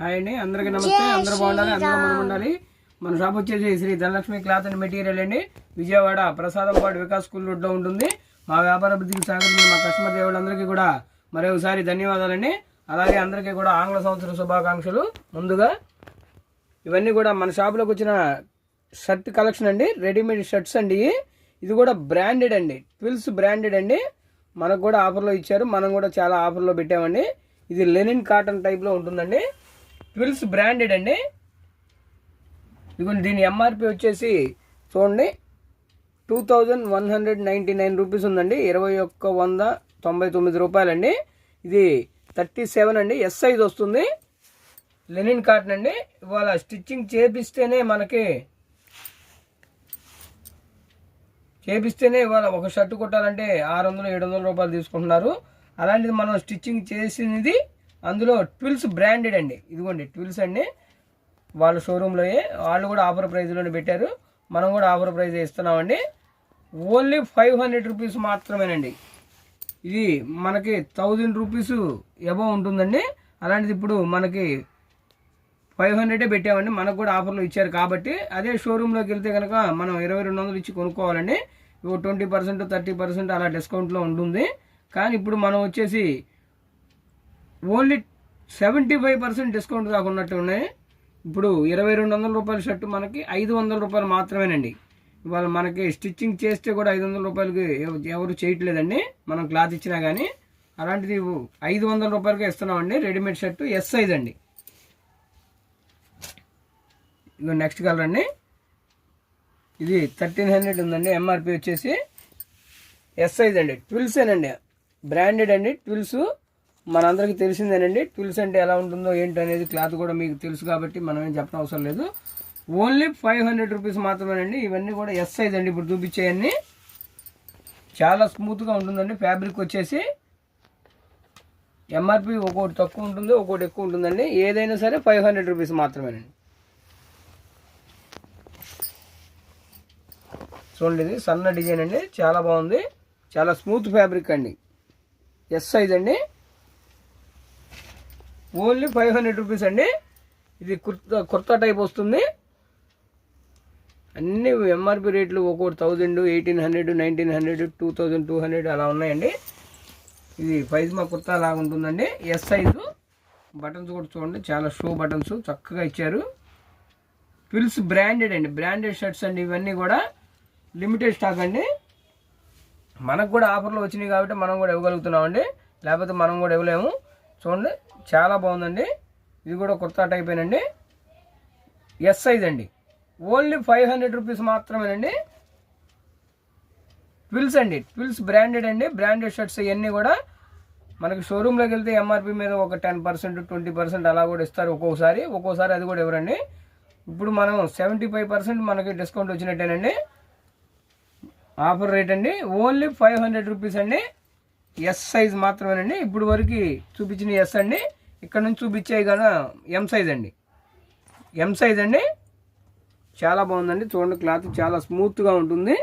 Hi అండి, అందరికీ నమస్తే. అందరూ బాగుండాలి, అందరూ మనం ఉండాలి. మన షాప్ వచ్చేసి Shri Dhanalakshmi cloth and material అండి. విజయవాడ ప్రసాదంపాడు వికాస్ స్కూల్ రోడ్ లో ఉంటుంది. మా వ్యాపార అభివృద్ధికి సహకరించిన మా కస్టమర్ దేవుళ్ళందరికీ కూడా మరొకసారి ధన్యవాదాలండి. అలాగే అందరికీ కూడా ఆంగ్ల సంవత్సర శుభాకాంక్షలు. ముందుగా ఇవన్నీ కూడా మన షాప్లోకి వచ్చిన షర్ట్ కలెక్షన్ అండి, రెడీమేడ్ షర్ట్స్ అండి. ఇది కూడా బ్రాండెడ్ అండి, ట్విల్స్ బ్రాండెడ్ అండి. మనకు కూడా ఆఫర్లో ఇచ్చారు, మనం కూడా చాలా ఆఫర్లో పెట్టామండి. ఇది లెనిన్ కాటన్ టైప్లో ఉంటుందండి, ట్విల్స్ బ్రాండెడ్ అండి. ఇదిగోండి, దీని ఎంఆర్పి వచ్చేసి చూడండి 2199 రూపీస్ ఉందండి, 2199 రూపాయలండి. ఇది 37 అండి, ఎస్ సైజ్ వస్తుంది, లెనిన్ కాటన్ అండి. ఇవాళ స్టిచ్చింగ్ చేపిస్తేనే ఇవాళ ఒక షర్ట్ కుట్టాలంటే 600-700 రూపాయలు తీసుకుంటున్నారు. అలాంటిది మనం స్టిచ్చింగ్ చేసినది అందులో ట్విల్స్ బ్రాండెడ్ అండి. ఇదిగోండి ట్విల్స్ అండి, వాళ్ళ షోరూంలో వాళ్ళు కూడా ఆఫర్ ప్రైస్లోనే పెట్టారు, మనం కూడా ఆఫర్ ప్రైస్ ఇస్తున్నామండి. ఓన్లీ 500 రూపీస్ మాత్రమేనండి. ఇది మనకి 1000 రూపీస్ ఎబవ్ ఉంటుందండి. అలాంటిది ఇప్పుడు మనకి 500 పెట్టామండి, మనకు కూడా ఆఫర్లో ఇచ్చారు కాబట్టి. అదే షోరూంలోకి వెళ్తే కనుక మనం 2200 ఇచ్చి కొనుక్కోవాలండి. 20%, 30% అలా డిస్కౌంట్లో ఉంటుంది. కానీ ఇప్పుడు మనం వచ్చేసి ఓన్లీ 75% డిస్కౌంట్ దాకా ఉన్నట్టు ఉన్నాయి. ఇప్పుడు 2200 రూపాయల షర్టు మనకి 500 రూపాయలు మాత్రమేనండి. ఇవాళ మనకి స్టిచ్చింగ్ చేస్తే కూడా 500 రూపాయలకి ఎవరు చేయట్లేదండి, మనం క్లాత్ ఇచ్చినా కానీ. అలాంటిది 500 రూపాయలకే ఇస్తున్నామండి, రెడీమేడ్ షర్టు ఎస్ సైజ్ అండి. ఇదిగో నెక్స్ట్ కలర్ అండి, ఇది 1300 ఉందండి, ఎంఆర్పి వచ్చేసి ఎస్ సైజ్ అండి. ట్విల్స్ ఏనండి, బ్రాండెడ్ అండి. ట్విల్స్ మనందరికీ తెలిసిందేనండి, ట్విల్స్ అంటే ఎలా ఉంటుందో ఏంటో అనేది. క్లాత్ కూడా మీకు తెలుసు కాబట్టి మనం ఏం చెప్పడం అవసరం లేదు. ఓన్లీ 500 రూపీస్ మాత్రమేనండి. ఇవన్నీ కూడా ఎస్ సైజ్ అండి. ఇప్పుడు చూపించేయన్నీ చాలా స్మూత్గా ఉంటుందండి. ఫ్యాబ్రిక్ వచ్చేసి ఎంఆర్పి ఒక్కోటి తక్కువ ఉంటుంది, ఒక్కోటి ఎక్కువ ఉంటుందండి. ఏదైనా సరే 500 రూపీస్ మాత్రమేనండి. చూడండి, ఇది సన్న డిజైన్ అండి, చాలా బాగుంది, చాలా స్మూత్ ఫ్యాబ్రిక్ అండి. ఎస్ సైజ్ అండి, ఓన్లీ 500 రూపీస్ అండి. ఇది కుర్తా టైప్ వస్తుంది. అన్ని ఎంఆర్పి రేట్లు ఒక్కోటి 1000, 1800, 1900, 2200 అలా ఉన్నాయండి. ఇది పైజమా కుర్తా లాగా ఉంటుందండి, ఎస్ సైజు. బటన్స్ కూడా చూడండి, చాలా షో బటన్స్ చక్కగా ఇచ్చారు. ట్విల్స్ బ్రాండెడ్ అండి, బ్రాండెడ్ షర్ట్స్ అండి. ఇవన్నీ కూడా లిమిటెడ్ స్టాక్ అండి. మనకు కూడా ఆఫర్లో వచ్చినాయి కాబట్టి మనం కూడా ఇవ్వగలుగుతున్నామండి, లేకపోతే మనం కూడా ఇవ్వలేము. చూడండి, చాలా బాగుందండి. ఇది కూడా కుర్తా టైప్ ఏనండి, ఎస్ సైజ్ అండి. ఓన్లీ 500 రూపీస్ మాత్రమేనండి. ట్విల్స్ అండి, ట్విల్స్ బ్రాండెడ్ అండి, బ్రాండెడ్ షర్ట్స్ ఇవన్నీ కూడా. మనకి షోరూంలోకి వెళ్తే ఎంఆర్పి మీద ఒక 10%, 20% అలా కూడా ఇస్తారు ఒక్కోసారి అది కూడా ఇవ్వరండి. ఇప్పుడు మనం 75% మనకి డిస్కౌంట్ వచ్చినట్టేనండి. ఆఫర్ రేట్ అండి, ఓన్లీ 500 రూపీస్ అండి. ఎస్ సైజ్ మాత్రమేనండి. ఇప్పుడు వరకు చూపించిన ఎస్ అండి, ఇక్కడ నుంచి చూపించాయి కదా ఎం సైజ్ అండి. ఎం సైజ్ అండి, చాలా బాగుందండి. చూడండి, క్లాత్ చాలా స్మూత్గా ఉంటుంది.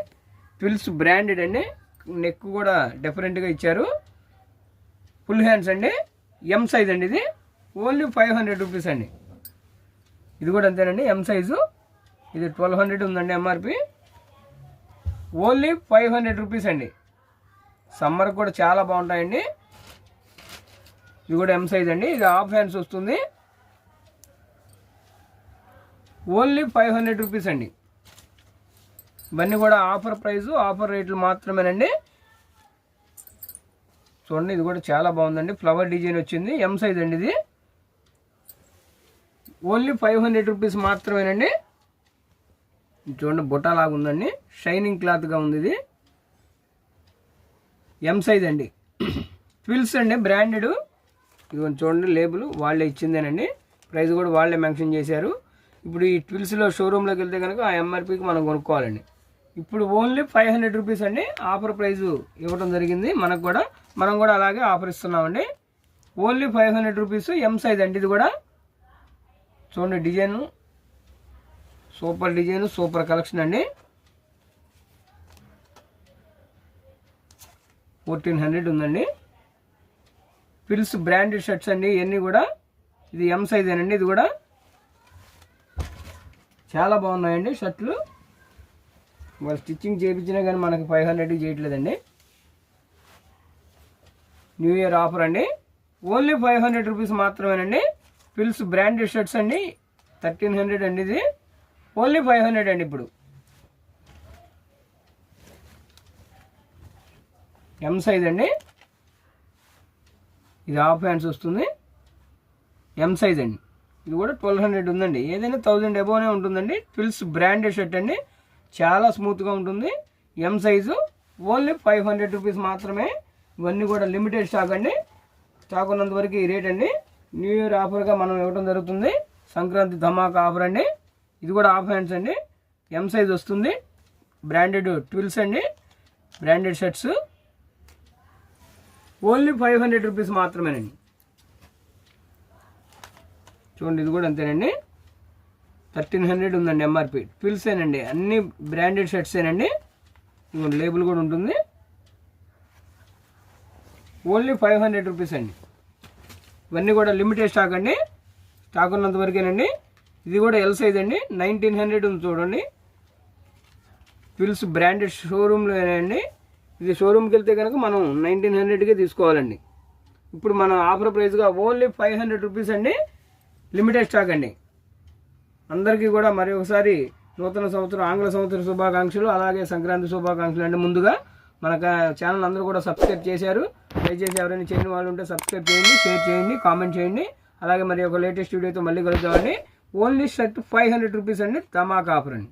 ట్విల్స్ బ్రాండెడ్ అండి, నెక్ కూడా డిఫరెంట్గా ఇచ్చారు. ఫుల్ హ్యాండ్స్ అండి, ఎం సైజ్ అండి. ఇది ఓన్లీ 500 రూపీస్ అండి. ఇది కూడా అంతేనండి, ఎం సైజు. ఇది 1200 ఉందండి ఎంఆర్పి, ఓన్లీ 500 రూపీస్ అండి. సమ్మర్ కూడా చాలా బాగుంటాయండి. ఇది కూడా ఎం సైజ్ అండి, ఇది హాఫ్ హ్యాండ్స్ వస్తుంది. ఓన్లీ 500 రూపీస్ అండి. ఇవన్నీ కూడా ఆఫర్ ప్రైస్, ఆఫర్ రేట్లు మాత్రమేనండి. చూడండి, ఇది కూడా చాలా బాగుందండి, ఫ్లవర్ డిజైన్ వచ్చింది, ఎం సైజ్ అండి. ఇది ఓన్లీ 500 రూపీస్ మాత్రమేనండి. చూడండి, బుట్ట లాగా ఉందండి, షైనింగ్ క్లాత్గా ఉంది. ఇది ఎం సైజ్ అండి. ట్విల్స్ అండి, బ్రాండెడ్. ఇదిగో చూడండి, లేబుల్ వాళ్ళే ఇచ్చిందేనండి, ప్రైస్ కూడా వాళ్ళే మెన్షన్ చేశారు. ఇప్పుడు ఈ ట్విల్స్లో షోరూంలోకి వెళ్తే కనుక ఆ ఎంఆర్పికి మనం కొనుక్కోవాలండి. ఇప్పుడు ఓన్లీ 500 రూపీస్ అండి, ఆఫర్ ప్రైస్ ఇవ్వడం జరిగింది మనకు కూడా. మనం కూడా అలాగే ఆఫర్ ఇస్తున్నామండి. ఓన్లీ 500 రూపీస్, ఎం సైజ్ అండి. ఇది కూడా చూడండి, design super design, super collection అండి. 1400 ఉందండి. ట్విల్స్ బ్రాండెడ్ షర్ట్స్ అండి, ఇవన్నీ కూడా ఇది ఎం సైజేనండి. ఇది కూడా చాలా బాగున్నాయండి షర్ట్లు. వాళ్ళు స్టిచ్చింగ్ చేయించినా కానీ మనకి 500 చేయట్లేదండి. న్యూ ఇయర్ ఆఫర్ అండి. ఓన్లీ 500 రూపీస్ మాత్రమేనండి. ట్విల్స్ బ్రాండెడ్ షర్ట్స్ అండి. 1300 అండి. ఇది ఓన్లీ 500 అండి. ఇప్పుడు ఎం సైజ్ అండి. ఇది హాఫ్ హ్యాండ్స్ వస్తుంది. ఎం సైజ్ అండి. ఇది కూడా 1200 ఉందండి. ఏదైనా 1000 అబోనే ఉంటుందండి. ట్విల్స్ బ్రాండెడ్ షర్ట్ అండి. చాలా స్మూత్గా ఉంటుంది. ఎం సైజు ఓన్లీ 500 రూపీస్ మాత్రమే. ఇవన్నీ కూడా లిమిటెడ్ స్టాక్ అండి. స్టాక్ ఉన్నంత వరకు ఈ రేట్ అండి. న్యూ ఇయర్ ఆఫర్గా మనం ఇవ్వడం జరుగుతుంది. సంక్రాంతి ధమాకా ఆఫర్ అండి. ఇది కూడా హాఫ్ హ్యాండ్స్ అండి. ఎం సైజ్ వస్తుంది. బ్రాండెడ్ ట్విల్స్ అండి. బ్రాండెడ్ షర్ట్స్ ఓన్లీ 500 రూపీస్ మాత్రమేనండి. చూడండి ఇది కూడా అంతేనండి. 1300 ఉందండి ఎంఆర్పి. ట్విల్సేనండి. అన్ని బ్రాండెడ్ షర్ట్సేనండి. ఇంకొక లేబుల్ కూడా ఉంటుంది. ఓన్లీ 500 రూపీస్ అండి. ఇవన్నీ కూడా లిమిటెడ్ స్టాక్ అండి. స్టాక్ ఉన్నంత వరకేనండి. ఇది కూడా ఎల్ సైజ్ అండి. 1900 ఉంది చూడండి. ట్విల్స్ బ్రాండెడ్ షోరూమ్లోనండి. ఇది షోరూమ్కి వెళ్తే కనుక మనం 1900కే తీసుకోవాలండి. ఇప్పుడు మన ఆఫర్ ప్రైస్గా ఓన్లీ 500 రూపీస్ అండి. లిమిటెడ్ స్టాక్ అండి. అందరికీ కూడా మరి ఒకసారి నూతన సంవత్సరం, ఆంగ్ల సంవత్సర శుభాకాంక్షలు, అలాగే సంక్రాంతి శుభాకాంక్షలు అండి. ముందుగా మన ఛానల్ అందరూ కూడా సబ్స్క్రైబ్ చేశారు. దయచేసి ఎవరైనా చేయని వాళ్ళు ఉంటే సబ్స్క్రైబ్ చేయండి, షేర్ చేయండి, కామెంట్ చేయండి. అలాగే మరి ఒక లేటెస్ట్ వీడియోతో మళ్ళీ కలుద్దామండి. ఓన్లీ షర్ట్ 500 రూపీస్ అండి. ధమాకా ఆఫర్ అండి.